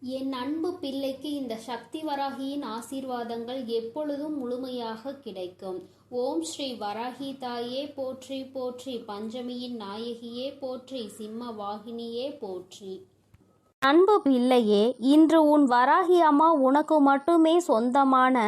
என் அன்பு பிள்ளைக்கு இந்த சக்தி வராகியின் ஆசீர்வாதங்கள் எப்பொழுதும் முழுமையாக கிடைக்கும். ஓம் ஸ்ரீ வராகி தாயே போற்றி போற்றி, பஞ்சமியின் நாயகியே போற்றி, சிம்ம வாகினியே போற்றி. அன்பு பிள்ளையே, இன்று உன் வராகி அம்மா உனக்கு மட்டுமே சொந்தமான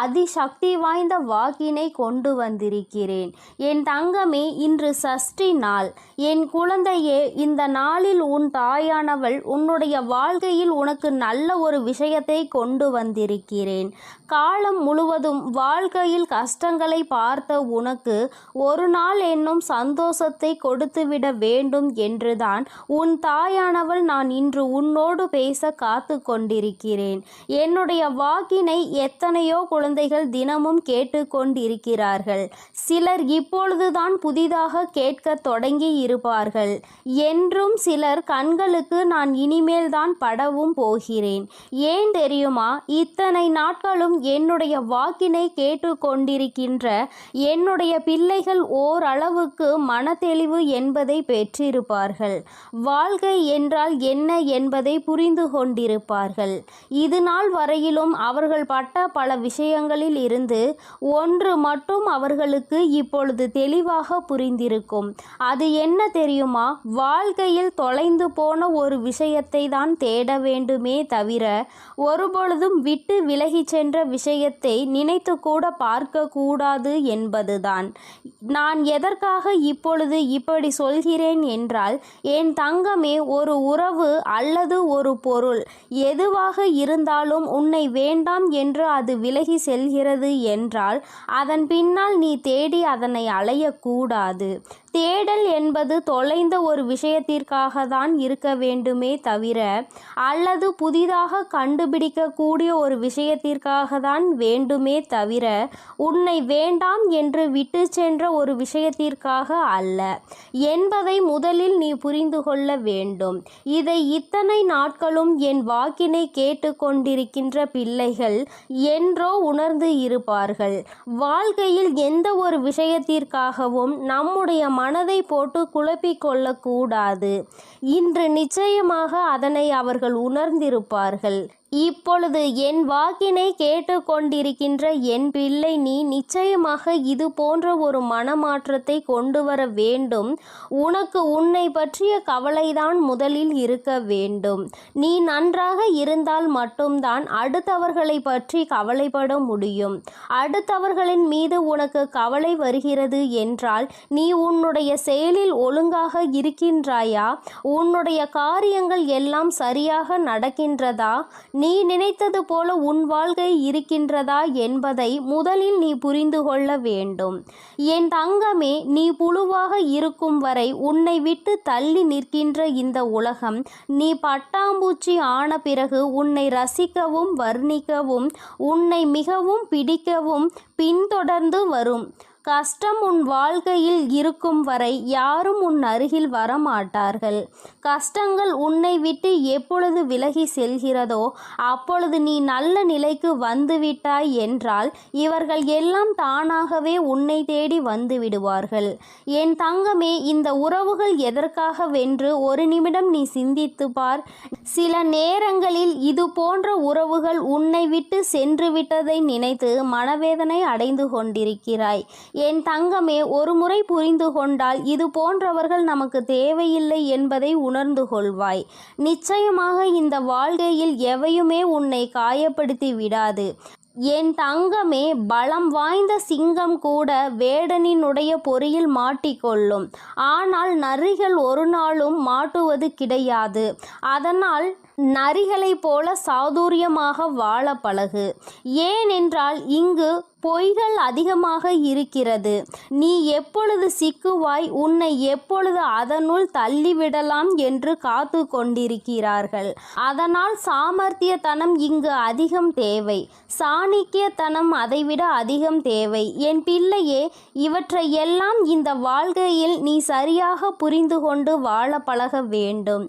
அதிசக்தி வாய்ந்த வாக்கினை கொண்டு வந்திருக்கிறேன். என் தங்கமே, இன்று சஷ்டி நாள். என் குழந்தையே, இந்த நாளில் உன் தாயானவள் உன்னுடைய வாழ்க்கையில் உனக்கு நல்ல ஒரு விஷயத்தை கொண்டு வந்திருக்கிறேன். காலம் முழுவதும் வாழ்க்கையில் கஷ்டங்களை பார்த்த உனக்கு ஒரு நாள் என்னும் சந்தோஷத்தை கொடுத்துவிட வேண்டும் என்றுதான் உன் தாயானவள் நான் இன்று உன்னோடு பேச காத்து கொண்டிருக்கிறேன். என்னுடைய வாக்கினை எத்தனையோ குழந்தைகள் தினமும் கேட்டு கொண்டிருக்கிறார்கள். சிலர் இப்பொழுதுதான் புதிதாக கேட்க தொடங்கி இருப்பார்கள். என்றும் சிலர் கண்களுக்கு நான் இனிமேல் தான் படவும் போகிறேன். ஏன் தெரியுமா? இத்தனை நாட்களும் என்னுடைய வாக்கினை கேட்டு கொண்டிருக்கின்ற என்னுடைய பிள்ளைகள் ஓரளவுக்கு மனத்தெளிவு என்பதை பெற்றிருப்பார்கள். வாழ்க்கை என்றால் என்ன என்பதை புரிந்து கொண்டிருப்பார்கள். இது நாள் வரையிலும் அவர்கள் பட்ட பல விஷயங்களில் இருந்து ஒன்று மட்டும் அவர்களுக்கு இப்பொழுது தெளிவாக புரிந்திருக்கும். அது என்ன தெரியுமா? வாழ்க்கையில் தொலைந்து போன ஒரு விஷயத்தை தான் தேட வேண்டுமே தவிர ஒருபொழுதும் விட்டு விலகி சென்ற விஷயத்தை நினைத்து கூட பார்க்க கூடாது என்பதுதான். நான் எதற்காக இப்பொழுது இப்படி சொல்கிறேன் என்றால், என் தங்கமே, ஒரு உறவு அல்லது ஒரு பொருள் எதுவாக இருந்தாலும் உன்னை வேண்டாம் என்று அது விலகி செல்கிறது என்றால் அதன் பின்னால் நீ தேடி அதனை அலையக்கூடாது. தேடல் என்பது தொலைந்த ஒரு விஷயத்திற்காக தான் இருக்க வேண்டுமே தவிர, அல்லது புதிதாக கண்டுபிடிக்கக்கூடிய ஒரு விஷயத்திற்காக தான் வேண்டுமே தவிர, உன்னை வேண்டாம் என்று விட்டு சென்ற ஒரு விஷயத்திற்காக அல்ல என்பதை முதலில் நீ புரிந்து கொள்ள வேண்டும். இதை இத்தனை நாட்களும் என் வாக்கினை கேட்டு கொண்டிருக்கின்ற பிள்ளைகள் என்றோ உணர்ந்து இருப்பார்கள். வாழ்க்கையில் எந்த ஒரு விஷயத்திற்காகவும் நம்முடைய மனதை போட்டு குழப்பிக் கொள்ளக்கூடாது. இன்று நிச்சயமாக அதனை அவர்கள் உணர்ந்திருப்பார்கள். இப்பொழுது என் வாக்கினை கேட்டு கொண்டிருக்கின்ற என் பிள்ளை, நீ நிச்சயமாக இது போன்ற ஒரு மனமாற்றத்தை கொண்டு வர வேண்டும். உனக்கு உன்னை பற்றிய கவலைதான் முதலில் இருக்க வேண்டும். நீ நன்றாக இருந்தால் மட்டும்தான் அடுத்தவர்களை பற்றி கவலைப்பட முடியும். அடுத்தவர்களின் மீது உனக்கு கவலை வருகிறது என்றால் நீ உன்னுடைய செயலில் ஒழுங்காக இருக்கின்றாயா? உன்னுடைய காரியங்கள் எல்லாம் சரியாக நடக்கின்றதா? நீ நினைத்தது போல உன் வாழ்க்கை இருக்கின்றதா என்பதை முதலில் நீ புரிந்து கொள்ள வேண்டும். என் தங்கமே, நீ புழுவாக இருக்கும் வரை உன்னை விட்டு தள்ளி நிற்கின்ற இந்த உலகம் நீ பட்டாம்பூச்சி ஆன பிறகு உன்னை ரசிக்கவும் வர்ணிக்கவும் உன்னை மிகவும் பிடிக்கவும் பின்தொடர்ந்து வரும். கஷ்டம் உன் வாழ்க்கையில் இருக்கும் வரை யாரும் உன் அருகில் வரமாட்டார்கள். கஷ்டங்கள் உன்னை விட்டு எப்பொழுது விலகி செல்கிறதோ அப்பொழுது நீ நல்ல நிலைக்கு வந்துவிட்டாய் என்றால் இவர்கள் எல்லாம் தானாகவே உன்னை தேடி வந்து விடுவார்கள். என் தங்கமே, இந்த உறவுகள் எதற்காக வென்று ஒரு நிமிடம் நீ சிந்தித்து பார். சில நேரங்களில் இது போன்ற உறவுகள் உன்னை விட்டு சென்று விட்டதை நினைத்து மனவேதனை அடைந்து கொண்டிருக்கிறாய். என் தங்கமே, ஒரு முறை புரிந்து கொண்டால் இது போன்றவர்கள் நமக்கு தேவையில்லை என்பதை உணர்ந்து கொள்வாய். நிச்சயமாக இந்த வாழ்க்கையில் எவையுமே உன்னை காயப்படுத்தி விடாது. என் தங்கமே, பலம் வாய்ந்த சிங்கம் கூட வேடனினுடைய பொறியில் மாட்டிக்கொள்ளும். ஆனால் நரிகள் ஒரு நாளும் மாட்டுவது கிடையாது. அதனால் நரிகளைப் போல சாதுரியமாக வாழ பழகு. ஏனென்றால் இங்கு பொய்கள் அதிகமாக இருக்கிறது. நீ எப்பொழுது சிக்குவாய், உன்னை எப்பொழுது அதனுள் தள்ளிவிடலாம் என்று காத்து கொண்டிருக்கிறார்கள். அதனால் சாமர்த்தியத்தனம் இங்கு அதிகம் தேவை. சாணிக்கியத்தனம் அதைவிட அதிகம் தேவை. என் பிள்ளையே, இவற்றையெல்லாம் இந்த வாழ்க்கையில் நீ சரியாக புரிந்து கொண்டு வாழ பழக வேண்டும்.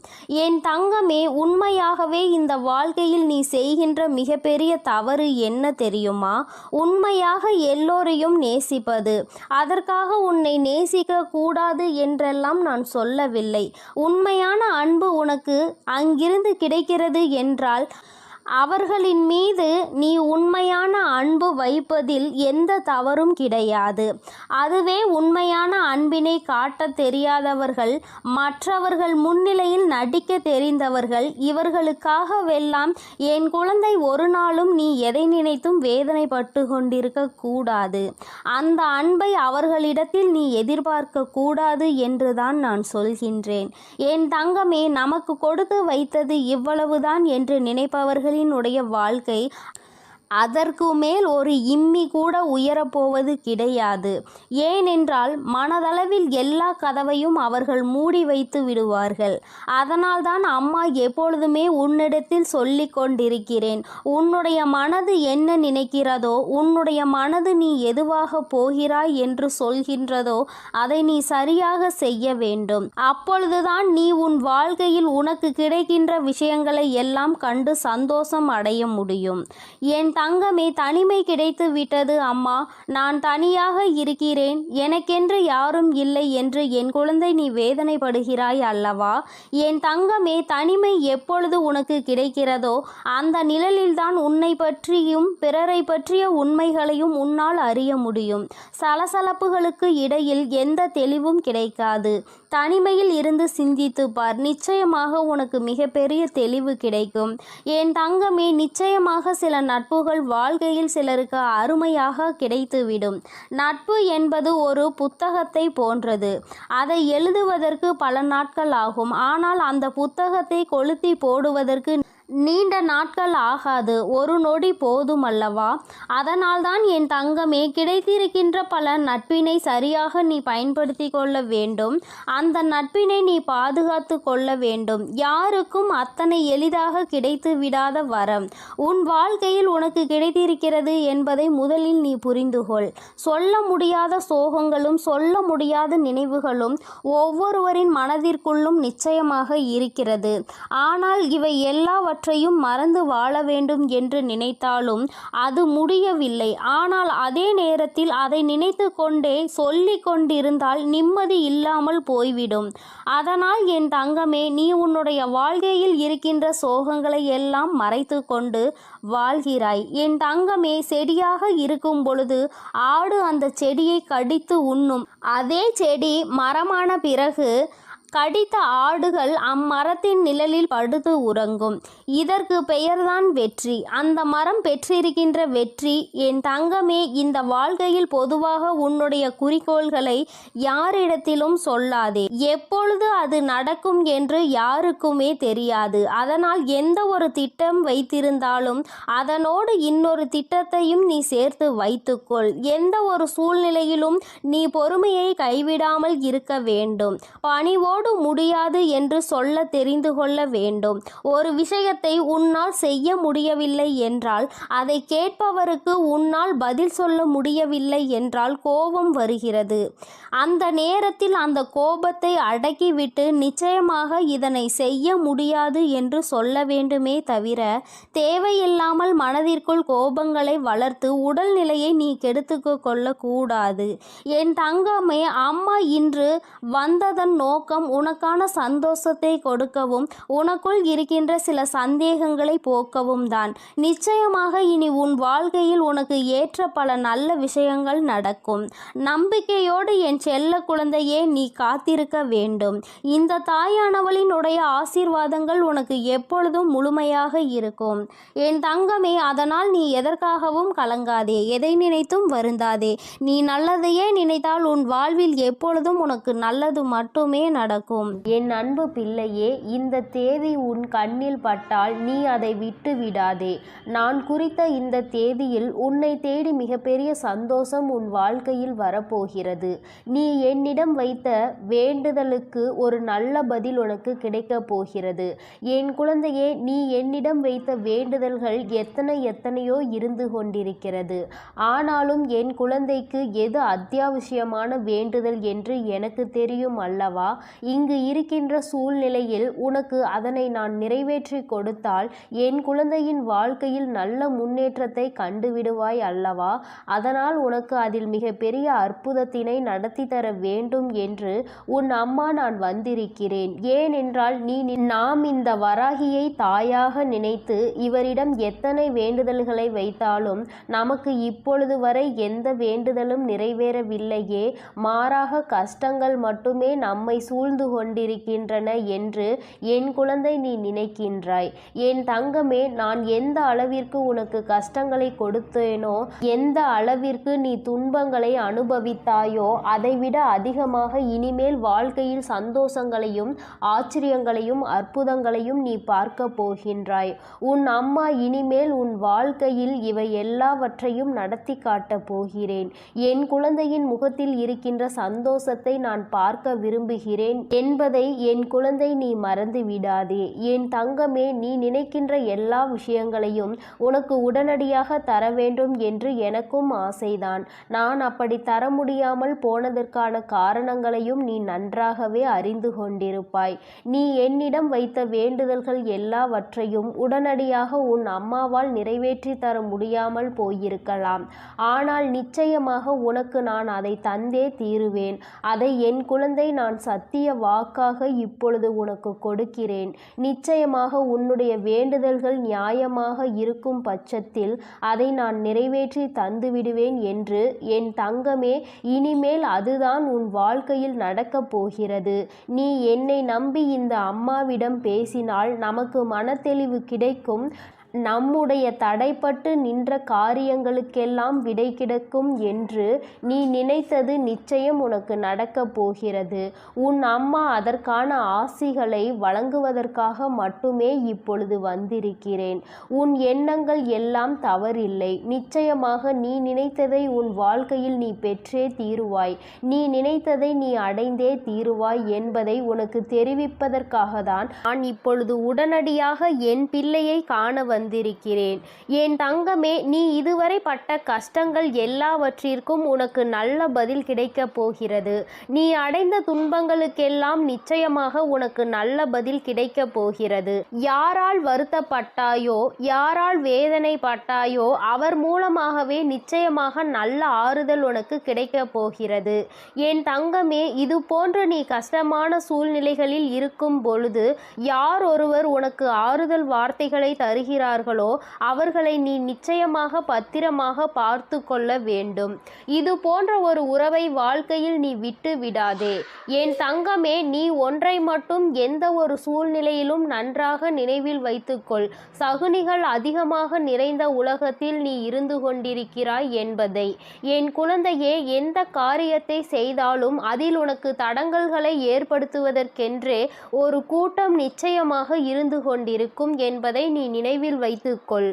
என் தங்கமே, உண்மையாகவே இந்த வாழ்க்கையில் நீ செய்கின்ற மிகப்பெரிய தவறு என்ன தெரியுமா? உண்மையாக உண்மையாக எல்லோரையும் நேசிப்பது. அதற்காக உன்னை நேசிக்க கூடாது என்றெல்லாம் நான் சொல்லவில்லை. உண்மையான அன்பு உனக்கு அங்கிருந்து கிடைக்கிறது என்றால் அவர்களின் மீது நீ உண்மையான அன்பு வைப்பதில் எந்த தவறும் கிடையாது. அதுவே உண்மையான அன்பினை காட்ட தெரியாதவர்கள், மற்றவர்கள் முன்னிலையில் நடிக்க தெரிந்தவர்கள், இவர்களுக்காகவெல்லாம் என் குழந்தை ஒரு நாளும் நீ எதை நினைத்தும் வேதனைப்பட்டு கொண்டிருக்க கூடாது. அந்த அன்பை அவர்களிடத்தில் நீ எதிர்பார்க்க கூடாது என்றுதான் நான் சொல்கின்றேன். என் தங்கமே, நமக்கு கொடுத்து வைத்தது இவ்வளவுதான் என்று நினைப்பவர்கள் உடைய வாழ்க்கை அதற்கு மேல் ஒரு இம்மி கூட உயரப்போவது கிடையாது. ஏனென்றால் மனதளவில் எல்லா கதவையும் அவர்கள் மூடி வைத்து விடுவார்கள். அதனால்தான் அம்மா எப்பொழுதுமே உன்னிடத்தில் சொல்லி கொண்டிருக்கிறேன், உன்னுடைய மனது என்ன நினைக்கிறதோ, உன்னுடைய மனது நீ எதுவாக போகிறாய் என்று சொல்கின்றதோ அதை நீ சரியாக செய்ய வேண்டும். அப்பொழுதுதான் நீ உன் வாழ்க்கையில் உனக்கு கிடைக்கின்ற விஷயங்களை எல்லாம் கண்டு சந்தோஷம் அடைய முடியும். என் தங்கமே, தனிமை கிடைத்து விட்டது அம்மா, நான் தனியாக இருக்கிறேன், எனக்கென்று யாரும் இல்லை என்று என் குழந்தை நீ வேதனைப்படுகிறாய் அல்லவா? என் தங்கமே, தனிமை எப்பொழுது உனக்கு கிடைக்கிறதோ அந்த நிழலில்தான் உன்னை பற்றியும் பிறரை பற்றிய உண்மைகளையும் உன்னால் அறிய முடியும். சலசலப்புகளுக்கு இடையில் எந்த தெளிவும் கிடைக்காது. தனிமையில் இருந்து சிந்தித்து பார், நிச்சயமாக உனக்கு மிகப்பெரிய தெளிவு கிடைக்கும். என் தங்கமே, நிச்சயமாக சில நட்புகள் வாழ்க்கையில் சிலருக்கு அருமையாக கிடைத்துவிடும். நட்பு என்பது ஒரு புத்தகத்தை போன்றது. அதை எழுதுவதற்கு பல நாட்கள் ஆகும். ஆனால் அந்த புத்தகத்தை கொளுத்தி போடுவதற்கு நீண்ட நாட்கள் ஆகாது, ஒரு நொடி போதும் அல்லவா? அதனால்தான் என் தங்கமே, கிடைத்திருக்கின்ற பல நட்பினை சரியாக நீ பயன்படுத்தி கொள்ள வேண்டும். அந்த நட்பினை நீ பாதுகாத்து கொள்ள வேண்டும். யாருக்கும் அத்தனை எளிதாக கிடைத்து விடாத வரம் உன் வாழ்க்கையில் உனக்கு கிடைத்திருக்கிறது என்பதை முதலில் நீ புரிந்து கொள். சொல்ல முடியாத சோகங்களும் சொல்ல முடியாத நினைவுகளும் ஒவ்வொருவரின் மனதிற்குள்ளும் நிச்சயமாக இருக்கிறது. ஆனால் இவை எல்லாவற்றையும் மறந்து வாழ வேண்டும் என்று நினைத்தாலும் அது முடியவில்லை. ஆனால் அதே நேரத்தில் அதை நினைத்து கொண்டே சொல்லி கொண்டிருந்தால் நிம்மதி இல்லாமல் போய்விடும். அதனால் என் தங்கமே, நீ உன்னுடைய வாழ்க்கையில் இருக்கின்ற சோகங்களை எல்லாம் மறைத்து கொண்டு வாழ்கிறாய். என் தங்கமே, செடியாக இருக்கும் பொழுது ஆடு அந்த செடியை கடித்து உண்ணும். அதே செடி மரமான பிறகு கடித்த ஆடுகள் அம்மரத்தின் நிழலில் படுத்து உறங்கும். இதற்கு பெயர்தான் வெற்றி. அந்த மரம் பெற்றிருக்கின்ற வெற்றி. என் தங்கமே, இந்த வாழ்க்கையில் பொதுவாக உன்னுடைய குறிக்கோள்களை யாரிடத்திலும் சொல்லாதே. எப்பொழுது அது நடக்கும் என்று யாருக்குமே தெரியாது. அதனால் எந்த ஒரு திட்டம் வைத்திருந்தாலும் அதனோடு இன்னொரு திட்டத்தையும் நீ சேர்த்து வைத்துக்கொள். எந்த ஒரு சூழ்நிலையிலும் நீ பொறுமையை கைவிடாமல் இருக்க வேண்டும். பணிவோடு முடியாது என்று சொல்ல தெரிந்து கொள்ள வேண்டும். ஒரு விஷயத்தை உன்னால் செய்ய முடியவில்லை என்றால், அதை கேட்பவருக்கு உன்னால் பதில் சொல்ல முடியவில்லை என்றால் கோபம் வருகிறது. அந்த நேரத்தில் அந்த கோபத்தை அடக்கிவிட்டு நிச்சயமாக இதனை செய்ய முடியாது என்று சொல்ல வேண்டுமே தவிர, தேவையில்லாமல் மனதிற்குள் கோபங்களை வளர்த்து உடல்நிலையை நீ கெடுத்து கொள்ளக்கூடாது. என் தங்கமே, அம்மா இன்று வந்ததன் நோக்கம் உனக்கான சந்தோஷத்தை கொடுக்கவும் உனக்குள் இருக்கின்ற சில சந்தேகங்களை போக்கவும் தான். நிச்சயமாக இனி உன் வாழ்க்கையில் உனக்கு ஏற்ற பல நல்ல விஷயங்கள் நடக்கும். நம்பிக்கையோடு என் செல்ல குழந்தையே நீ காத்திருக்க வேண்டும். இந்த தாயானவளினுடைய ஆசீர்வாதங்கள் உனக்கு எப்பொழுதும் முழுமையாக இருக்கும். என் தங்கமே, அதனால் நீ எதற்காகவும் கலங்காதே, எதை நினைத்தும் வருந்தாதே. நீ நல்லதையே நினைத்தால் உன் வாழ்வில் எப்பொழுதும் உனக்கு நல்லது மட்டுமே நடக்கும். என் அன்பு பிள்ளையே, இந்த தேதி உன் கண்ணில் பட்டால் நீ அதை விட்டு விடாதே. நான் குறித்த இந்த தேதியில் உன்னை தேடி மிகப்பெரிய சந்தோஷம் உன் வாழ்க்கையில் வரப்போகிறது. நீ என்னிடம் வைத்த வேண்டுதலுக்கு ஒரு நல்ல பதில் உனக்கு கிடைக்கப் போகிறது. என் குழந்தையே, நீ என்னிடம் வைத்த வேண்டுதல்கள் எத்தனையோ இருந்து கொண்டிருக்கிறது. ஆனாலும் என் குழந்தைக்கு எது அத்தியாவசியமான வேண்டுதல் என்று எனக்கு தெரியும் அல்லவா? இங்கு இருக்கின்ற சூழ்நிலையில் உனக்கு அதனை நான் நிறைவேற்றி கொடுத்தால் என் குழந்தையின் வாழ்க்கையில் நல்ல முன்னேற்றத்தை கண்டுவிடுவாய் அல்லவா? அதனால் உனக்கு அதில் மிகப்பெரிய அற்புதத்தினை நடத்தி தர வேண்டும் என்று உன் அம்மா நான் வந்திருக்கிறேன். ஏனென்றால் நாம் இந்த வராகியை தாயாக நினைத்து இவரிடம் எத்தனை வேண்டுதல்களை வைத்தாலும் நமக்கு இப்பொழுது வரை எந்த வேண்டுதலும் நிறைவேறவில்லையே, மாறாக கஷ்டங்கள் மட்டுமே நம்மை சூழ்ந்து கொண்டிருக்கின்றன என்று என் குழந்தை நீ நினைக்கின்றாய். என் தங்கமே, நான் எந்த அளவிற்கு உனக்கு கஷ்டங்களை கொடுத்தேனோ, எந்த அளவிற்கு நீ துன்பங்களை அனுபவித்தாயோ, அதைவிட அதிகமாக இனிமேல் வாழ்க்கையில் சந்தோஷங்களையும் ஆச்சரியங்களையும் அற்புதங்களையும் நீ பார்க்க போகின்றாய். உன் அம்மா இனிமேல் உன் வாழ்க்கையில் இவை எல்லாவற்றையும் நடத்தி காட்டப் போகிறேன். என் குழந்தையின் முகத்தில் இருக்கின்ற சந்தோஷத்தை நான் பார்க்க விரும்புகிறேன் என்பதை என் குழந்தை நீ மறந்து விடாதே. என் தங்கமே, நீ நினைக்கின்ற எல்லா விஷயங்களையும் உனக்கு உடனடியாக தர வேண்டும் என்று எனக்கும் ஆசைதான். நான் அப்படி தர முடியாமல் போனதற்கான காரணங்களையும் நீ நன்றாகவே அறிந்து கொண்டிருப்பாய். நீ என்னிடம் வைத்த வேண்டுதல்கள் எல்லாவற்றையும் உடனடியாக உன் அம்மாவால் நிறைவேற்றி தர முடியாமல் போயிருக்கலாம். ஆனால் நிச்சயமாக உனக்கு நான் அதை தந்தே தீருவேன். அதை என் குழந்தை நான் சத்திய வாக்காக இப்பொழுது உனக்கு கொடுக்கிறேன். நிச்சயமாக உன்னுடைய வேண்டுதல்கள் நியாயமாக இருக்கும் பட்சத்தில் அதை நான் நிறைவேற்றி தந்துவிடுவேன் என்று என் தங்கமே, இனிமேல் அதுதான் உன் வாழ்க்கையில் நடக்கப் போகிறது. நீ என்னை நம்பி இந்த அம்மாவிடம் பேசினால் நமக்கு மனத்தெளிவு கிடைக்கும். நம்முடைய தடைப்பட்டு நின்ற காரியங்களுக்கெல்லாம் விடை கிடைக்கும் என்று நீ நினைத்தது நிச்சயம் உனக்கு நடக்கப் போகிறது. உன் அம்மா அதற்கான ஆசிகளை வழங்குவதற்காக மட்டுமே இப்பொழுது வந்திருக்கிறேன். உன் எண்ணங்கள் எல்லாம் தவறில்லை. நிச்சயமாக நீ நினைத்ததை உன் வாழ்க்கையில் நீ பெற்றே தீருவாய். நீ நினைத்ததை நீ அடைந்தே தீருவாய் என்பதை உனக்கு தெரிவிப்பதற்காக தான் நான் இப்பொழுது உடனடியாக என் பிள்ளையை காண வந்திருக்கிறேன். என் தங்கமே, நீ இதுவரை பட்ட கஷ்டங்கள் எல்லாவற்றிற்கும் உனக்கு நல்ல பதில் கிடைக்கப் போகிறது. நீ அடைந்த துன்பங்களுக்கெல்லாம் நிச்சயமாக உனக்கு நல்ல பதில் கிடைக்கப் போகிறது. யாரால் வருத்தப்பட்டாயோ, யாரால் வேதனைப்பட்டாயோ, அவர் மூலமாகவே நிச்சயமாக நல்ல ஆறுதல் உனக்கு கிடைக்கப் போகிறது. என் தங்கமே, இது போன்று நீ கஷ்டமான சூழ்நிலைகளில் இருக்கும் பொழுது யார் ஒருவர் உனக்கு ஆறுதல் வார்த்தைகளை தருகிறார்களோ அவர்களை நீ நிச்சயமாக பத்திரமாக பார்த்து கொள்ள வேண்டும். இது போன்ற ஒரு உறவை வாழ்க்கையில் நீ விட்டு விடாதே. என் தங்கமே, நீ ஒன்றை மட்டும் எந்த ஒரு சூழ்நிலையிலும் நன்றாக நினைவில் வைத்துக்கொள். சகுனிகள் அதிகமாக நிறைந்த உலகத்தில் நீ இருந்து கொண்டிருக்கிறாய் என்பதை. என் குழந்தையே, எந்த காரியத்தை செய்தாலும் அதில் உனக்கு தடங்கல்களை ஏற்படுத்துவதற்கென்றே ஒரு கூட்டம் நிச்சயமாக இருந்து கொண்டிருக்கும் என்பதை நீ நினைவில் வைத்துக்கொள்.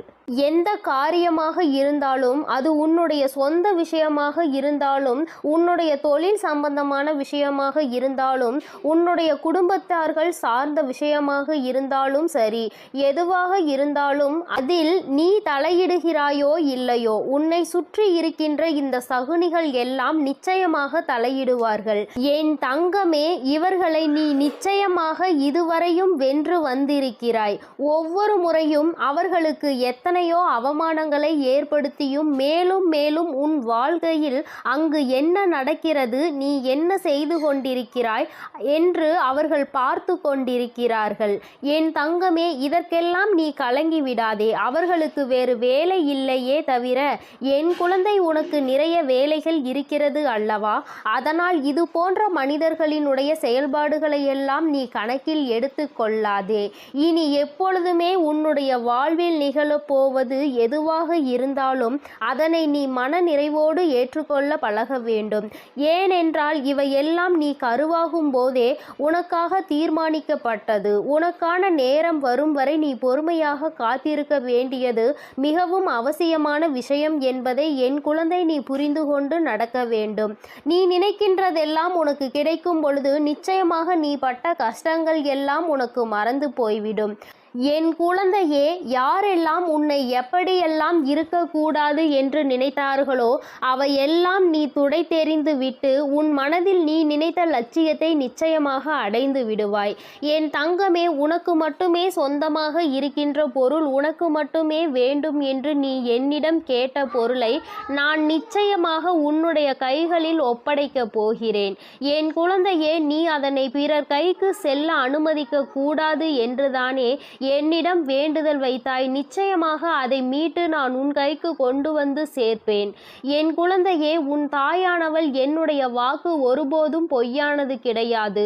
எந்த காரியமாக இருந்தாலும், அது உன்னுடைய சொந்த விஷயமாக இருந்தாலும், உன்னுடைய தொழில் சம்பந்தமான விஷயமாக இருந்தாலும், உன்னுடைய குடும்பத்தார்கள் சார்ந்த விஷயமாக இருந்தாலும் சரி, எதுவாக இருந்தாலும் அதில் நீ தலையிடுகிறாயோ இல்லையோ, உன்னை சுற்றி இருக்கின்ற இந்த சகுனிகள் எல்லாம் நிச்சயமாக தலையிடுவார்கள். என் தங்கமே, இவர்களை நீ நிச்சயமாக இதுவரையும் வென்று வந்திருக்கிறாய். ஒவ்வொரு முறையும் அவர்களுக்கு எத்தனையோ அவமானங்களை ஏற்படுத்தியும் மேலும் மேலும் உன் வாழ்க்கையில் அங்கு என்ன நடக்கிறது, நீ என்ன செய்து கொண்டிருக்கிறாய் என்று அவர்கள் பார்த்து கொண்டிருக்கிறார்கள். என் தங்கமே, இதற்கெல்லாம் நீ கலங்கி விடாதே. அவர்களுக்கு வேறு வேலை இல்லையே தவிர என் குழந்தை உனக்கு நிறைய வேலைகள் இருக்கிறது அல்லவா? அதனால் இது போன்ற மனிதர்களினுடைய செயல்பாடுகளை எல்லாம் நீ கணக்கில் எடுத்து கொள்ளாதே. இனி எப்பொழுதுமே உன்னுடைய வாழ்வில் நிகழப்போவது எதுவாக இருந்தாலும் அதனை நீ மன நிறைவோடு ஏற்றுக்கொள்ள பழக வேண்டும். ஏனென்றால் இவையெல்லாம் நீ கருவாகும் போதே உனக்காக தீர்மானிக்கப்பட்டது. உனக்கான நேரம் வரும் வரை நீ பொறுமையாக காத்திருக்க வேண்டியது மிகவும் அவசியமான விஷயம் என்பதை என் குழந்தை நீ புரிந்து கொண்டு நடக்க வேண்டும். நீ நினைக்கின்றதெல்லாம் உனக்கு கிடைக்கும் பொழுது நிச்சயமாக நீ பட்ட கஷ்டங்கள் எல்லாம் உனக்கு மறந்து போய்விடும். என் குழந்தையே, யாரெல்லாம் உன்னை எப்படியெல்லாம் இருக்கக்கூடாது என்று நினைத்தார்களோ அவையெல்லாம் நீ துடைத்தெறிந்து விட்டு உன் மனதில் நீ நினைத்த லட்சியத்தை நிச்சயமாக அடைந்து விடுவாய். என் தங்கமே, உனக்கு மட்டுமே சொந்தமாக இருக்கின்ற பொருள், உனக்கு மட்டுமே வேண்டும் என்று நீ என்னிடம் கேட்ட பொருளை நான் நிச்சயமாக உன்னுடைய கைகளில் ஒப்படைக்கப் போகிறேன். என் குழந்தையே, நீ அதனை பிறர் கைக்கு செல்ல அனுமதிக்க கூடாது என்றுதானே என்னிடம் வேண்டுதல் வைத்தாய். நிச்சயமாக அதை மீட்டு நான் உன் கைக்கு கொண்டு வந்து சேர்ப்பேன். என் குழந்தையே, உன் தாயானவள் என்னுடைய வாக்கு ஒருபோதும் பொய்யானது கிடையாது.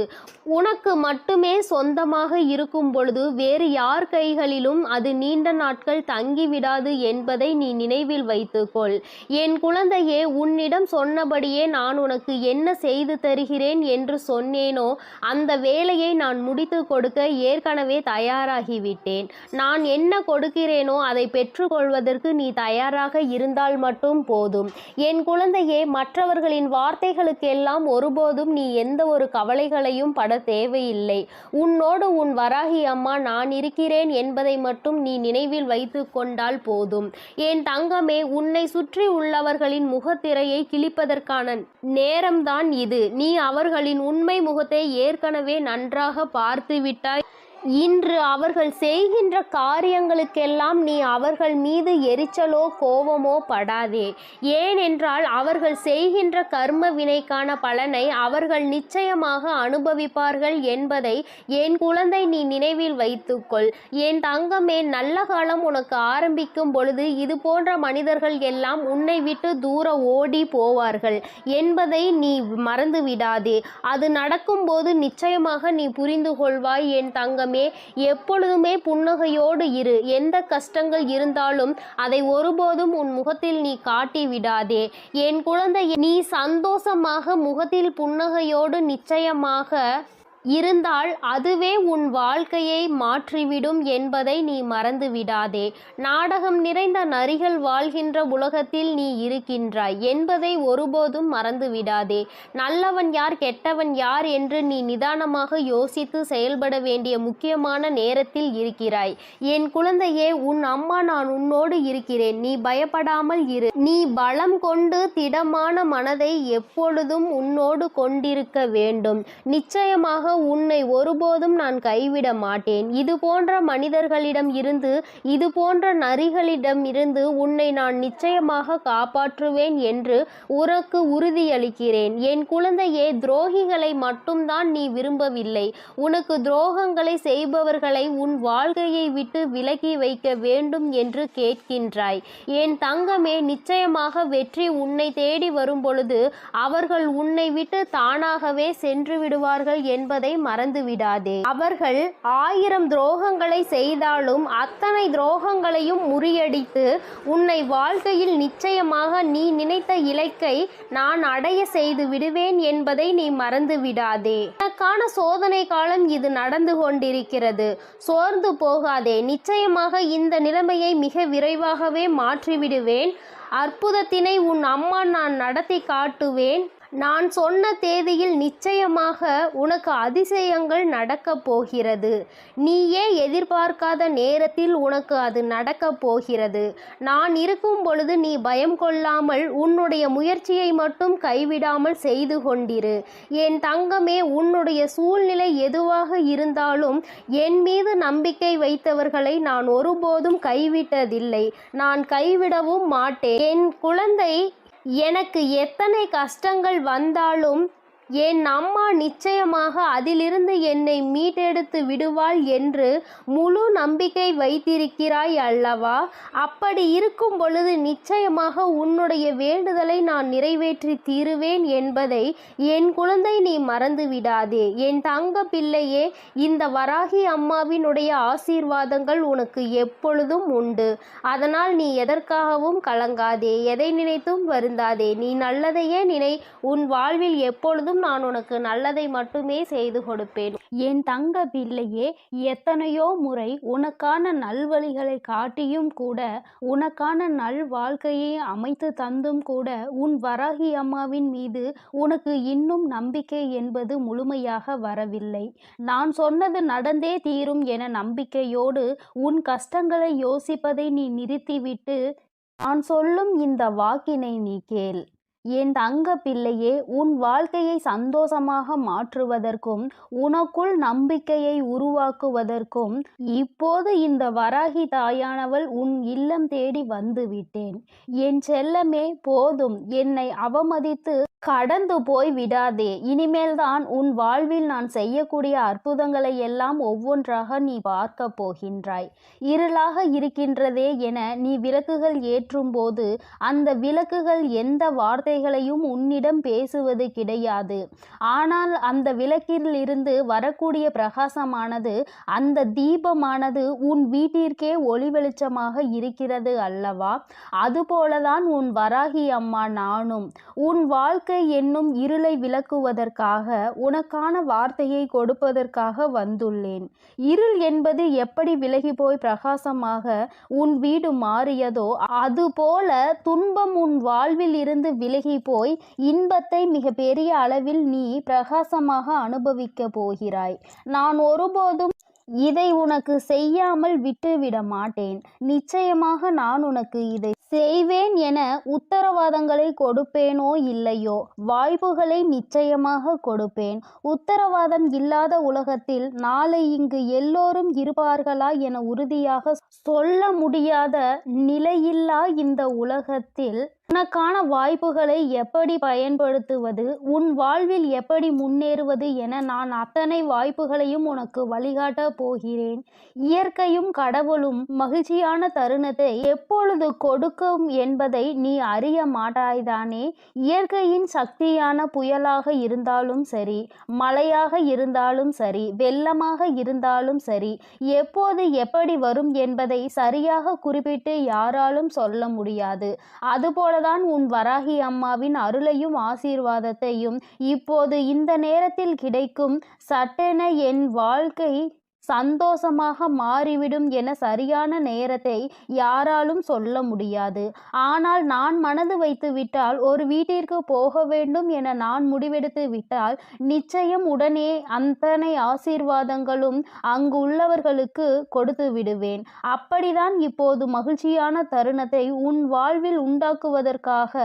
உனக்கு மட்டுமே சொந்தமாக இருக்கும் பொழுது வேறு யார் கைகளிலும் அது நீண்ட நாட்கள் தங்கிவிடாது என்பதை நீ நினைவில் வைத்துக்கொள். என் குழந்தையே, உன்னிடம் சொன்னபடியே நான் உனக்கு என்ன செய்து தருகிறேன் என்று சொன்னேனோ அந்த வேலையை நான் முடித்து கொடுக்க ஏற்கனவே தயாராகிவிட்டேன். நான் என்ன கொடுக்கிறேனோ அதை பெற்றுக்கொள்வதற்கு நீ தயாராக இருந்தால் மட்டும் போதும். என் குழந்தையே, மற்றவர்களின் வார்த்தைகளுக்கெல்லாம் ஒருபோதும் நீ எந்த ஒரு கவலைகளையும் பட தேவையில்லை. உன்னோடு உன் வராகி அம்மா நான் இருக்கிறேன் என்பதை மட்டும் நீ நினைவில் வைத்து கொண்டால் போதும். என் தங்கமே, உன்னை சுற்றி உள்ளவர்களின் முகத்திரையை கிழிப்பதற்கான நேரம்தான் இது. நீ அவர்களின் உண்மை முகத்தை ஏற்கனவே நன்றாக பார்த்து விட்டாய். இன்று அவர்கள் செய்கின்ற காரியங்களுக்கெல்லாம் நீ அவர்கள் மீது எரிச்சலோ கோபமோ படாதே. ஏனென்றால் அவர்கள் செய்கின்ற கர்ம வினைக்கான பலனை அவர்கள் நிச்சயமாக அனுபவிப்பார்கள் என்பதை என் குழந்தை நீ நினைவில் வைத்துக்கொள். என் தங்கமே, நல்ல காலம் உனக்கு ஆரம்பிக்கும் பொழுது இது போன்ற மனிதர்கள் எல்லாம் உன்னை விட்டு தூர ஓடி போவார்கள் என்பதை நீ மறந்து விடாதே. அது நடக்கும்போது நிச்சயமாக நீ புரிந்து கொள்வாய். என் தங்கமே, எப்பொழுதுமே புன்னகையோடு இரு. எந்த கஷ்டங்கள் இருந்தாலும் அதை ஒருபோதும் உன் முகத்தில் நீ காட்டி விடாதே. என் குழந்தை, நீ சந்தோஷமாக முகத்தில் புன்னகையோடு நிச்சயமாக இருந்தால் அதுவே உன் வாழ்க்கையை மாற்றிவிடும் என்பதை நீ மறந்து விடாதே. நாடகம் நிறைந்த நரிகள் வாழ்கின்ற உலகத்தில் நீ இருக்கின்றாய் என்பதை ஒருபோதும் மறந்து விடாதே. நல்லவன் யார், கெட்டவன் யார் என்று நீ நிதானமாக யோசித்து செயல்பட வேண்டிய முக்கியமான நேரத்தில் இருக்கிறாய். என் குழந்தையே, உன் அம்மா நான் உன்னோடு இருக்கிறேன். நீ பயப்படாமல் இரு. நீ பலம் கொண்டு திடமான மனதை எப்பொழுதும் உன்னோடு கொண்டிருக்க வேண்டும். நிச்சயமாக உன்னை ஒருபோதும் நான் கைவிட மாட்டேன். இது போன்ற மனிதர்களிடம் இருந்து, இது போன்ற நரிகளிடம் இருந்து உன்னை நான் நிச்சயமாக காப்பாற்றுவேன் என்று உனக்கு உறுதியளிக்கிறேன். என் குழந்தையே, துரோகிகளை மட்டும்தான் நீ விரும்பவில்லை. உனக்கு துரோகங்களை செய்பவர்களை உன் வாழ்க்கையை விட்டு விலக்கி வைக்க வேண்டும் என்று கேட்கின்றாய். என் தங்கமே, நிச்சயமாக வெற்றி உன்னை தேடி வரும் பொழுது அவர்கள் உன்னை விட்டு தானாகவே சென்று விடுவார்கள் என்பதை மறந்து விடாதே. அவர்கள் 1000 துரோகங்களை செய்தாலும் அத்தனை துரோகங்களையும் முறியடித்து உன்னை வாழ்க்கையில் நிச்சயமாக நீ நினைத்த இலக்கை நான் அடைய செய்து விடுவேன் என்பதை நீ மறந்து விடாதே. உனக்கான சோதனை காலம் இது நடந்து கொண்டிருக்கிறது. சோர்ந்து போகாதே. நிச்சயமாக இந்த நிலைமையை மிக விரைவாகவே மாற்றிவிடுவேன். அற்புதத்தினை உன் அம்மா நான் நடத்தி காட்டுவேன். நான் சொன்ன தேதியில் நிச்சயமாக உனக்கு அதிசயங்கள் நடக்கப் போகிறது. நீயே எதிர்பார்க்காத நேரத்தில் உனக்கு அது நடக்கப் போகிறது. நான் இருக்கும் பொழுது நீ பயம் கொள்ளாமல் உன்னுடைய முயற்சியை மட்டும் கைவிடாமல் செய்து கொண்டிரு. என் தங்கமே, உன்னுடைய சூழ்நிலை எதுவாக இருந்தாலும் என் மீது நம்பிக்கை வைத்தவர்களை நான் ஒருபோதும் கைவிட்டதில்லை. நான் கைவிடவும் மாட்டேன். என் குழந்தை, எனக்கு எத்தனை கஷ்டங்கள் வந்தாலும் என் அம்மா நிச்சயமாக அதிலிருந்து என்னை மீட்டெடுத்து விடுவாள் என்று முழு நம்பிக்கை வைத்திருக்கிறாய் அல்லவா? அப்படி இருக்கும் பொழுது நிச்சயமாக உன்னுடைய வேண்டுதலை நான் நிறைவேற்றி தீருவேன் என்பதை என் குழந்தை நீ மறந்து விடாதே. என் தங்க பிள்ளையே, இந்த வராகி அம்மாவினுடைய ஆசீர்வாதங்கள் உனக்கு எப்பொழுதும் உண்டு. அதனால் நீ எதற்காகவும் கலங்காதே, எதை நினைத்தும் வருந்தாதே. நீ நல்லதையே நினை. உன் வாழ்வில் எப்பொழுதும் எப்பொழுதும் நான் உனக்கு நல்லதை மட்டுமே செய்து கொடுப்பேன். என் தங்க பிள்ளையே, எத்தனையோ முறை உனக்கான நல்வழிகளை காட்டியும் கூட, உனக்கான நல் வாழ்க்கையை அமைத்து தந்தும் கூட, உன் வராகி அம்மாவின் மீது உனக்கு இன்னும் நம்பிக்கை என்பது முழுமையாக வரவில்லை. நான் சொன்னது நடந்தே தீரும் என நம்பிக்கையோடு உன் கஷ்டங்களை யோசிப்பதை நீ நிறுத்திவிட்டு, நான் சொல்லும் இந்த வாக்கினை நீ கேள். என் தங்க பிள்ளையே, உன் வாழ்க்கையை சந்தோஷமாக மாற்றுவதற்கும் உனக்குள் நம்பிக்கையை உருவாக்குவதற்கும் இப்போது இந்த வராகி தாயானவள் உன் இல்லம் தேடி வந்து விட்டேன். என் செல்லமே, போதும், என்னை அவமதித்து கடந்து போய் விடாதே. இனிமேல்தான் உன் வாழ்வில் நான் செய்யக்கூடிய அற்புதங்களை எல்லாம் ஒவ்வொன்றாக நீ பார்க்க போகின்றாய். இருளாக இருக்கின்றதே என நீ விளக்குகள் ஏற்றும் போது அந்த விளக்குகள் எந்த வார்த்தைகளையும் உன்னிடம் பேசுவது கிடையாது. ஆனால் அந்த விளக்கிலிருந்து வரக்கூடிய பிரகாசமானது, அந்த தீபமானது உன் வீட்டிற்கே ஒளி வெளிச்சமாக இருக்கிறது அல்லவா? அதுபோலதான் உன் வராகி அம்மா நானும் உன் வாழ்க்கை என்னும் இருளை விளக்குவதற்காக, உனக்கான வார்த்தையை கொடுப்பதற்காக வந்துள்ளேன். இருள் என்பது எப்படி விலகி போய் பிரகாசமாக உன் வீடு மாறியதோ, அதுபோல துன்பம் உன் வாழ்வில் இருந்து விலகி போய் இன்பத்தை மிக பெரிய அளவில் நீ பிரகாசமாக அனுபவிக்க போகிறாய். நான் ஒருபோதும் இதை உனக்கு செய்யாமல் விட்டுவிட மாட்டேன். நிச்சயமாக நான் உனக்கு இதை செய்வேன் என உத்தரவாதங்களை கொடுப்பேனோ இல்லையோ, வாய்ப்புகளை நிச்சயமாக கொடுப்பேன். உத்தரவாதம் இல்லாத உலகத்தில் நாளை இங்கு எல்லோரும் இருப்பார்களா என உறுதியாக சொல்ல முடியாத நிலையில்லா இந்த உலகத்தில் உனக்கான வாய்ப்புகளை எப்படி பயன்படுத்துவது, உன் வாழ்வில் எப்படி முன்னேறுவது என நான் அத்தனை வாய்ப்புகளையும் உனக்கு வழிகாட்ட போகிறேன். இயற்கையும் கடவுளும் மகிழ்ச்சியான தருணத்தை எப்பொழுது கொடுக்கும் என்பதை நீ அறிய மாட்டாய்தானே? இயற்கையின் சக்தியான புயலாக இருந்தாலும் சரி, மழையாக இருந்தாலும் சரி, வெள்ளமாக இருந்தாலும் சரி, எப்போது எப்படி வரும் என்பதை சரியாக குறிப்பிட்டு யாராலும் சொல்ல முடியாது. அதுபோல தான் உன் வராகி அம்மாவின் அருளையும் ஆசீர்வாதத்தையும் இப்போது இந்த நேரத்தில் கிடைக்கும். சட்டென என் வாழ்க்கை சந்தோஷமாக மாறிவிடும் என சரியான நேரத்தை யாராலும் சொல்ல முடியாது. ஆனால் நான் மனது வைத்து விட்டால், ஒரு வீட்டிற்கு போக வேண்டும் என நான் முடிவெடுத்து விட்டால், நிச்சயம் உடனே அத்தனை ஆசீர்வாதங்களும் அங்கு உள்ளவர்களுக்கு கொடுத்து விடுவேன். அப்படிதான் இப்போது மகிழ்ச்சியான தருணத்தை உன் வாழ்வில் உண்டாக்குவதற்காக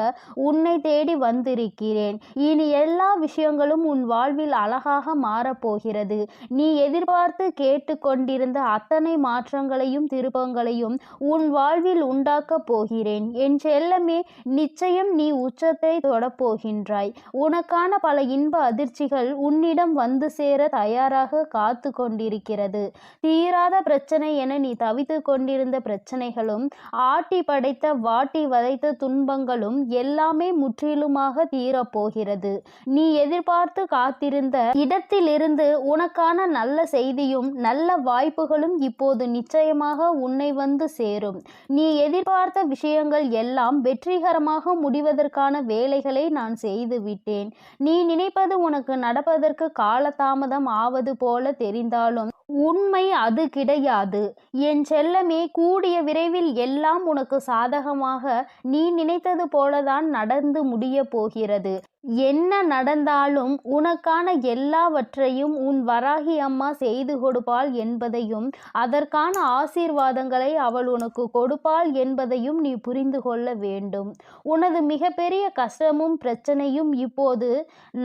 உன்னை தேடி வந்திருக்கிறேன். இனி எல்லா விஷயங்களும் உன் வாழ்வில் அழகாக மாறப்போகிறது. நீ எதிர்பார்த்து கேட்டுக்கொண்டிருந்த அத்தனை மாற்றங்களையும் திருப்பங்களையும் உன் வாழ்வில் உண்டாக்கப் போகிறேன். என் செல்லமே, நிச்சயம் நீ உச்சத்தை தொடப்போகின்றாய். உனக்கான பல இன்ப அதிர்ச்சிகள் உன்னிடம் வந்து சேர தயாராக காத்து கொண்டிருக்கிறது. தீராத பிரச்சனை என நீ தவித்து கொண்டிருந்த பிரச்சனைகளும், ஆட்டி படைத்த வாட்டி வதைத்த துன்பங்களும் எல்லாமே முற்றிலுமாக தீரப்போகிறது. நீ எதிர்பார்த்து காத்திருந்த இடத்திலிருந்து உனக்கான நல்ல செய்தியும் நல்ல வாய்ப்புகளும் இப்போது நிச்சயமாக உன்னை வந்து சேரும். நீ எதிர்பார்த்த விஷயங்கள் எல்லாம் வெற்றிகரமாக முடிவதற்கான வேலைகளை நான் செய்து விட்டேன். நீ நினைப்பது உனக்கு நடப்பதற்கு காலதாமதம் ஆவது போல தெரிந்தாலும் உண்மை அது கிடையாது. என் செல்லமே, கூடிய விரைவில் எல்லாம் உனக்கு சாதகமாக நீ நினைத்தது போலதான் நடந்து முடிய போகிறது. என்ன நடந்தாலும் உனக்கான எல்லாவற்றையும் உன் வராகி அம்மா செய்து கொடுப்பாள் என்பதையும், அதற்கான ஆசீர்வாதங்களை அவள் உனக்கு கொடுப்பாள் என்பதையும் நீ புரிந்து கொள்ள வேண்டும். உனது மிகப்பெரிய கஷ்டமும் பிரச்சனையும் இப்போது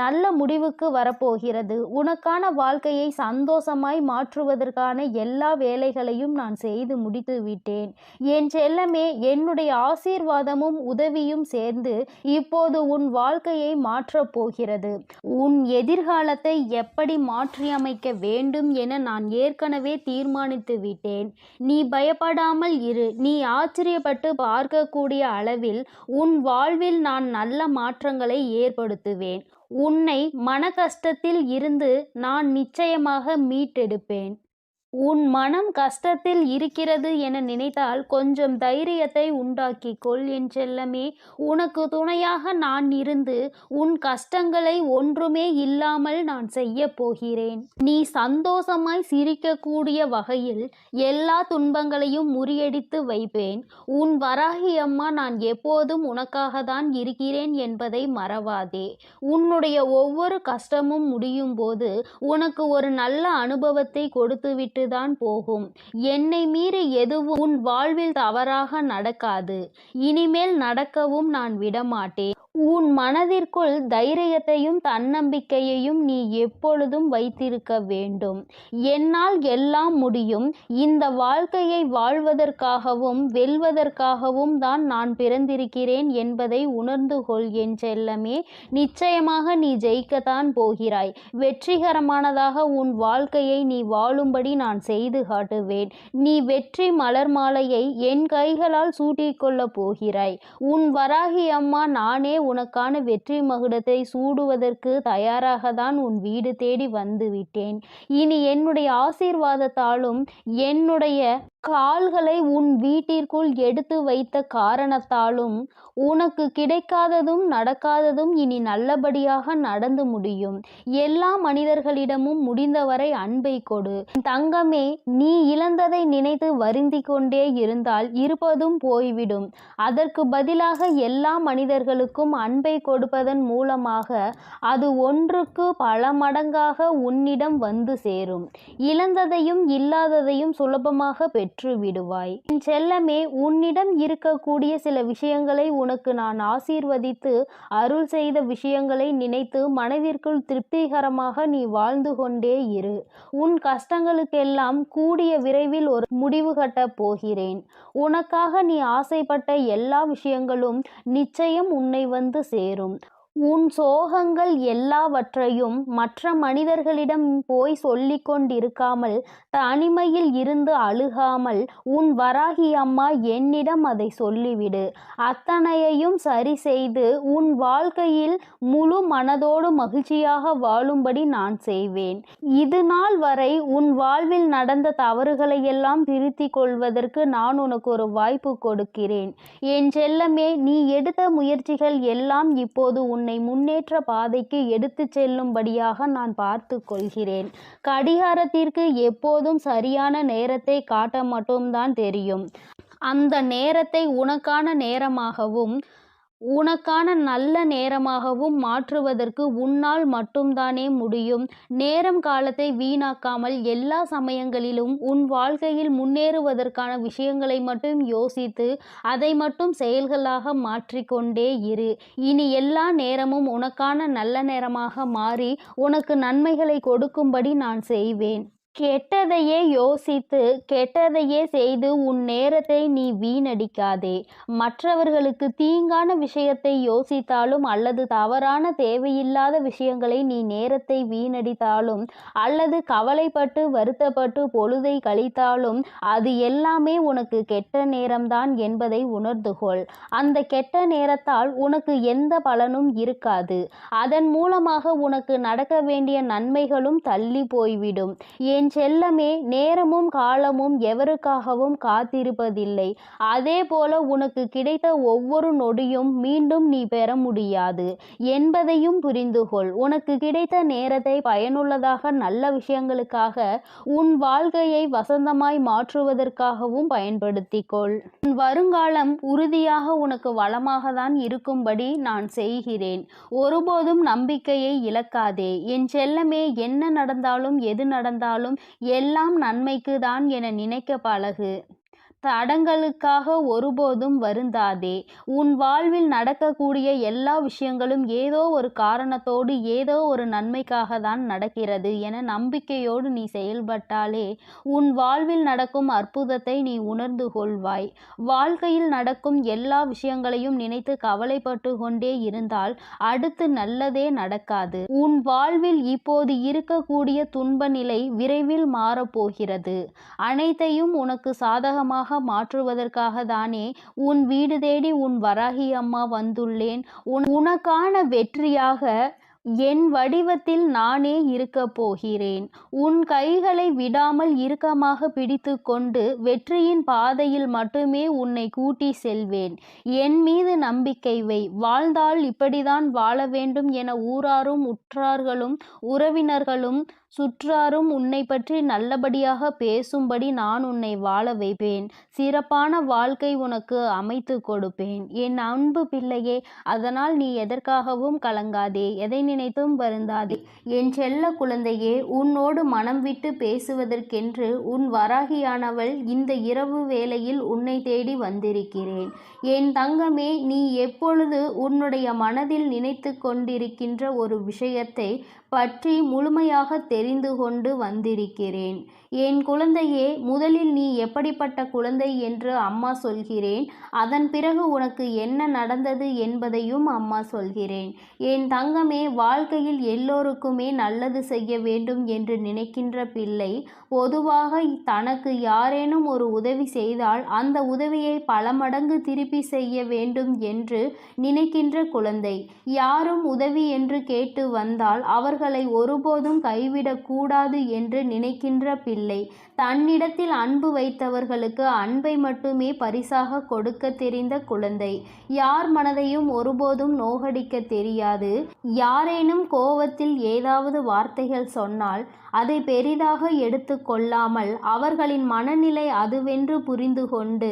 நல்ல முடிவுக்கு வரப்போகிறது. உனக்கான வாழ்க்கையை சந்தோஷமாய் மாற்றுவதற்கான எல்லா வேலைகளையும் நான் செய்து முடித்து விட்டேன். என் செல்லமே, என்னுடைய ஆசீர்வாதமும் உதவியும் சேர்ந்து இப்போது உன் வாழ்க்கையை மாற்றப் போகிறது. உன் எதிர்காலத்தை எப்படி மாற்றியமைக்க வேண்டும் என நான் ஏற்கனவே தீர்மானித்து விட்டேன். நீ பயப்படாமல் இரு. நீ ஆச்சரியப்பட்டு பார்க்கக்கூடிய அளவில் உன் வாழ்வில் நான் நல்ல மாற்றங்களை ஏற்படுத்துவேன். உன்னை மன கஷ்டத்தில் இருந்து நான் நிச்சயமாக மீட்டெடுப்பேன். உன் மனம் கஷ்டத்தில் இருக்கிறது என நினைத்தால் கொஞ்சம் தைரியத்தை உண்டாக்கிக் கொள் என் செல்லமே. உனக்கு துணையாக நான் இருந்து உன் கஷ்டங்களை ஒன்றுமே இல்லாமல் நான் செய்ய போகிறேன். நீ சந்தோஷமாய் சிரிக்கக்கூடிய வகையில் எல்லா துன்பங்களையும் முறியடித்து வைப்பேன். உன் வராகி அம்மா நான் எப்போதும் உனக்காக தான் இருக்கிறேன் என்பதை மறவாதே. உன்னுடைய ஒவ்வொரு கஷ்டமும் முடியும் போது உனக்கு ஒரு நல்ல அனுபவத்தை கொடுத்துவிட்டு தான் போகும். என்னை மீறி எதுவும் உன் வாழ்வில் தவறாக நடக்காது. இனிமேல் நடக்கவும் நான் விடமாட்டேன். உன் மனதிற்குள் தைரியத்தையும் தன்னம்பிக்கையையும் நீ எப்பொழுதும் வைத்திருக்க வேண்டும். என்னால் எல்லாம் முடியும். இந்த வாழ்க்கையை வாழ்வதற்காகவும் வெல்வதற்காகவும் தான் நான் பிறந்திருக்கிறேன் என்பதை உணர்ந்து கொள் என் செல்லமே. நிச்சயமாக நீ ஜெயிக்கத்தான் போகிறாய். வெற்றிகரமானதாக உன் வாழ்க்கையை நீ வாழும்படி நான் செய்து காட்டுவேன். நீ வெற்றி மலர் மாலையை என் கைகளால் சூட்டிக்கொள்ளப் போகிறாய். உன் வராகி அம்மா நானே உனக்கான வெற்றி மகுடத்தை சூடுவதற்கு தயாராகத்தான் உன் வீடு தேடி வந்து விட்டேன். இனி என்னுடைய ஆசீர்வாதத்தாலும் என்னுடைய கால்களை உன் வீட்டிற்குள் எடுத்து வைத்த காரணத்தாலும் உனக்கு கிடைக்காததும் நடக்காததும் இனி நல்லபடியாக நடந்து முடியும். எல்லா மனிதர்களிடமும் முடிந்தவரை அன்பை கொடு. தங்கமே, நீ இழந்ததை நினைத்து வருந்தி கொண்டே இருந்தால் இருப்பதும் போய்விடும். அதற்கு பதிலாக எல்லா மனிதர்களுக்கும் அன்பை கொடுப்பதன் மூலமாக அது ஒன்றுக்கு பல மடங்காக உன்னிடம் வந்து சேரும். இழந்ததையும் இல்லாததையும் சுலபமாக பெற்று விடுவாய். என் செல்லமே, உன்னிடம் இருக்கக்கூடிய சில விஷயங்களை உனக்கு நான் ஆசீர்வதித்து அருள் செய்த விஷயங்களை நினைத்து மனதிற்குள் திருப்திகரமாக நீ வாழ்ந்து கொண்டே இரு. உன் கஷ்டங்களுக்கெல்லாம் கூடிய விரைவில் ஒரு முடிவு கட்டப் போகிறேன். உனக்காக நீ ஆசைப்பட்ட எல்லா விஷயங்களும் நிச்சயம் உன்னை வந்து சேரும். உன் சோகங்கள் எல்லாவற்றையும் மற்ற மனிதர்களிடம் போய் சொல்லிக் கொண்டிருக்காமல் தனிமையில் இருந்து அழுகாமல் உன் வராகி அம்மா என்னிடம் அதை சொல்லிவிடு. அத்தனையையும் சரி செய்து உன் வாழ்க்கையில் முழு மனதோடு மகிழ்ச்சியாக வாழும்படி நான் செய்வேன். இது நாள் வரை உன் வாழ்வில் நடந்த தவறுகளையெல்லாம் திருத்திக் கொள்வதற்கு நான் உனக்கு ஒரு வாய்ப்பு கொடுக்கிறேன். என் செல்லமே, நீ எடுத்த முயற்சிகள் எல்லாம் இப்போது உன்னை முன்னேற்ற பாதைக்கு எடுத்து செல்லும்படியாக நான் பார்த்து கொள்கிறேன். கடிகாரத்திற்கு எப்போதும் சரியான நேரத்தை காட்ட மட்டும்தான் தெரியும். அந்த நேரத்தை உனக்கான நேரமாகவும் உனக்கான நல்ல நேரமாகவும் மாற்றுவதற்கு உன்னால் மட்டும்தானே முடியும். நேரம் காலத்தை வீணாக்காமல் எல்லா சமயங்களிலும் உன் வாழ்க்கையில் முன்னேறுவதற்கான விஷயங்களை மட்டும் யோசித்து அதை மட்டும் செயல்களாக மாற்றிக்கொண்டே இரு. இனி எல்லா நேரமும் உனக்கான நல்ல நேரமாக மாறி உனக்கு நன்மைகளை கொடுக்கும்படி நான் செய்வேன். கெட்டதையே யோசித்து கெட்டதையே செய்து உன் நேரத்தை நீ வீணடிக்காதே. மற்றவர்களுக்கு தீங்கான விஷயத்தை யோசித்தாலும் அல்லது தவறான தேவையில்லாத விஷயங்களை நீ நேரத்தை வீணடித்தாலும் அல்லது கவலைப்பட்டு வருத்தப்பட்டு பொழுதை கழித்தாலும் அது எல்லாமே உனக்கு கெட்ட நேரம்தான் என்பதை உணர்ந்து கொள். அந்த கெட்ட நேரத்தால் உனக்கு எந்த பலனும் இருக்காது. அதன் மூலமாக உனக்கு நடக்க வேண்டிய நன்மைகளும் தள்ளி போய்விடும். என் செல்லமே, நேரமும் காலமும் எவருக்காகவும் காத்திருப்பதில்லை. அதே போல உனக்கு கிடைத்த ஒவ்வொரு நொடியும் மீண்டும் நீ பெற முடியாது என்பதையும் புரிந்து கொள். உனக்கு கிடைத்த நேரத்தை பயனுள்ளதாக நல்ல விஷயங்களுக்காக உன் வாழ்க்கையை வசந்தமாய் மாற்றுவதற்காகவும் பயன்படுத்திக் கொள். உன் வருங்காலம் உறுதியாக உனக்கு வளமாக தான் இருக்கும்படி நான் செய்கிறேன். ஒருபோதும் நம்பிக்கையை இழக்காதே என் செல்லமே. என்ன நடந்தாலும் எது நடந்தாலும் எல்லாம் நன்மைக்கு தான் என நினைக்க பழகு. தடங்களுக்காக ஒருபோதும் வருந்தாதே. உன் வாழ்வில் நடக்கக்கூடிய எல்லா விஷயங்களும் ஏதோ ஒரு காரணத்தோடு ஏதோ ஒரு நன்மைக்காக தான் நடக்கிறது என நம்பிக்கையோடு நீ செயல்பட்டாலே உன் வாழ்வில் நடக்கும் அற்புதத்தை நீ உணர்ந்து கொள்வாய். வாழ்க்கையில் நடக்கும் எல்லா விஷயங்களையும் நினைத்து கவலைப்பட்டு கொண்டே இருந்தால் அடுத்து நல்லதே நடக்காது. உன் வாழ்வில் இப்போது இருக்கக்கூடிய துன்ப நிலை விரைவில் மாறப்போகிறது. அனைத்தையும் உனக்கு சாதகமாக மாற்றுவதற்காக தானே உன் வீடு தேடி உன் வராகி அம்மா வந்துள்ளேன். உனக்கான வெற்றியாக என் வடிவத்தில் நானே இருக்கப் போகிறேன். உன் கைகளை விடாமல் இறுக்கமாக பிடித்து கொண்டு வெற்றியின் பாதையில் மட்டுமே உன்னை கூட்டி செல்வேன். என் மீது நம்பிக்கை வை. வாழ்ந்தால் இப்படிதான் வாழ வேண்டும் என ஊராரும் உற்றார்களும் உறவினர்களும் சுற்றாரும் உன்னை பற்றி நல்லபடியாக பேசும்படி நான் உன்னை வாழ வைப்பேன். சிறப்பான வாழ்க்கை உனக்கு அமைத்து கொடுப்பேன். என் அன்பு பிள்ளையே, அதனால் நீ எதற்காகவும் கலங்காதே, எதை நினைத்தும் வருந்தாதே. என் செல்ல குழந்தையே, உன்னோடு மனம் விட்டு பேசுவதற்கென்று உன் வராகியானவள் இந்த இரவு வேளையில் உன்னை தேடி வந்திருக்கிறேன். என் தங்கமே, நீ எப்பொழுது உன்னுடைய மனதில் நினைத்து கொண்டிருக்கின்ற ஒரு விஷயத்தை பற்றி முழுமையாக தெரிந்து கொண்டு வந்திருக்கிறேன். என் குழந்தையே, முதலில் நீ எப்படிப்பட்ட குழந்தை என்று அம்மா சொல்கிறேன். அதன் பிறகு உனக்கு என்ன நடந்தது என்பதையும் அம்மா சொல்கிறேன். என் தங்கமே, வாழ்க்கையில் எல்லோருக்குமே நல்லது செய்ய வேண்டும் என்று நினைக்கின்ற பிள்ளை பொதுவாக தனக்கு யாரேனும் ஒரு உதவி செய்தால் அந்த உதவியை பல மடங்கு திருப்பி செய்ய வேண்டும் என்று நினைக்கின்ற குழந்தை. யாரும் உதவி என்று கேட்டு வந்தால் அவர்களை ஒருபோதும் கைவிடக்கூடாது என்று நினைக்கின்ற பிள்ளை. தன்னிடத்தில் அன்பு வைத்தவர்களுக்கு அன்பை மட்டுமே பரிசாக கொடுக்க தெரிந்த குழந்தை. யார் மனதையும் ஒருபோதும் நோகடிக்க தெரியாது. யாரேனும் கோபத்தில் ஏதாவது வார்த்தைகள் சொன்னால் அதை பெரிதாக எடுத்து கொள்ளாமல் அவர்களின் மனநிலை அதுவென்று புரிந்து கொண்டு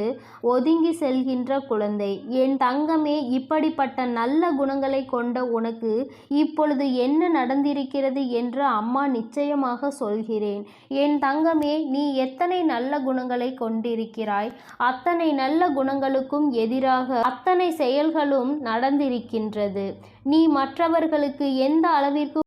ஒதுங்கி செல்கின்ற குழந்தை. என் தங்கமே, இப்படிப்பட்ட நல்ல குணங்களை கொண்ட உனக்கு இப்பொழுது என்ன நடந்திருக்கிறது என்று அம்மா நிச்சயமாக சொல்கிறேன். என் தங்கமே, நீ எத்தனை நல்ல குணங்களை கொண்டிருக்கிறாய், அத்தனை நல்ல குணங்களுக்கும் எதிராக அத்தனை செயல்களும் நடந்திருக்கின்றது. நீ மற்றவர்களுக்கு எந்த அளவிற்கு